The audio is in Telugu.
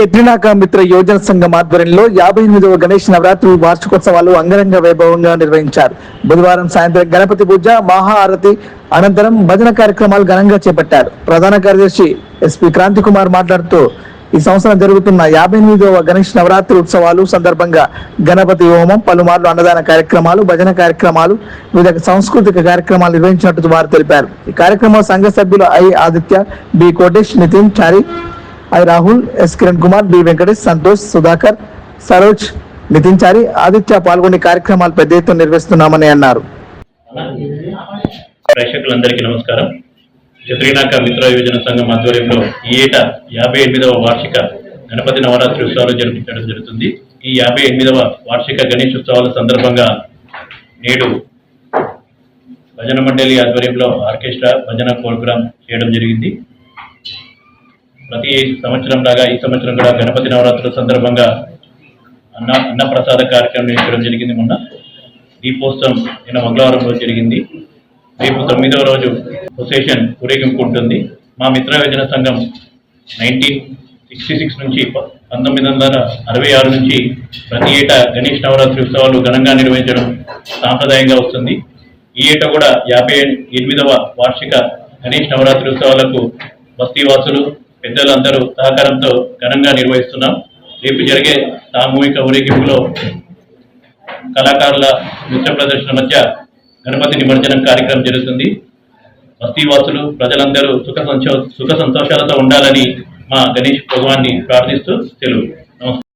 చెట్రినాక మిత్ర యోజన సంఘం ఆధ్వర్యంలో 58వ గణేష్ నవరాత్రి వార్షికోత్సవాలు అంగరంగ వైభవంగా నిర్వహించారు. బుధవారం సాయంత్రం గణపతి పూజ, మహా ఆరతి అనంతరం భజన కార్యక్రమాలు ఘనంగా చేపట్టారు. ప్రధాన కార్యదర్శి ఎస్పీ క్రాంతి కుమార్ మాట్లాడుతూ ఈ సంవత్సరం జరుగుతున్న 58వ గణేష్ నవరాత్రి ఉత్సవాలు సందర్భంగా గణపతి హోమం, పలుమార్లు అన్నదాన కార్యక్రమాలు, భజన కార్యక్రమాలు, వివిధ సాంస్కృతిక కార్యక్రమాలు నిర్వహించినట్టు వారు తెలిపారు. ఈ కార్యక్రమంలో సంఘ సభ్యులు I Aditya, B Kotesh, Nitin Chari, I Rahul, S Kiran Kumar, B Venkatesh, Santosh, Sudhakar, Saroj, Nitin Chari, Aditya పాల్గొని కార్యక్రమాలు పెద్ద ఎత్తున నిర్వహిస్తున్నామని అన్నారు. ప్రేక్షకులందరికీ నమస్కారం. చెట్రినాక మిత్ర యోజన సంఘం ఆధ్వర్యంలో ఈ ఏటా 58వ వార్షిక గణపతి నవరాత్రి ఉత్సవాలు జరిపించడం జరుగుతుంది. ఈ 58వ వార్షిక గణేష్ ఉత్సవాల సందర్భంగా నేడు భజన మండలి ఆధ్వర్యంలో ఆర్కెస్ట్రా భజన ప్రోగ్రాం చేయడం జరిగింది. ప్రతి సంవత్సరం లాగా ఈ సంవత్సరం కూడా గణపతి నవరాత్రుల సందర్భంగా అన్న ప్రసాద కార్యక్రమం నిర్వహించడం జరిగింది. మొన్న దీపోత్సవం నిన్న మంగళవారం రోజు జరిగింది. రేపు 9వ రోజు ప్రొసెషన్ ఊరేగింపు ఉంటుంది. మా మిత్ర యోజన సంఘం 1966 నుంచి 1966 నుంచి ప్రతి ఏటా గణేష్ నవరాత్రి ఉత్సవాలు ఘనంగా నిర్వహించడం సాంప్రదాయంగా వస్తుంది. ఈ ఏటా కూడా 58వ వార్షిక గణేష్ నవరాత్రి ఉత్సవాలకు బస్తీవాసులు, పెద్దలందరూ సహకారంతో ఘనంగా నిర్వహిస్తున్నాం. రేపు జరిగే సామూహిక ఊరేగింపులో కళాకారుల నృత్య ప్రదర్శన మధ్య గణపతి నిమజ్జనం కార్యక్రమం జరుగుతుంది. బస్తీవాసులు, ప్రజలందరూ సుఖ సంతోషాలతో ఉండాలని మా గణేష్ భగవాన్ని ప్రార్థిస్తూ సెలవు. నమస్కారం.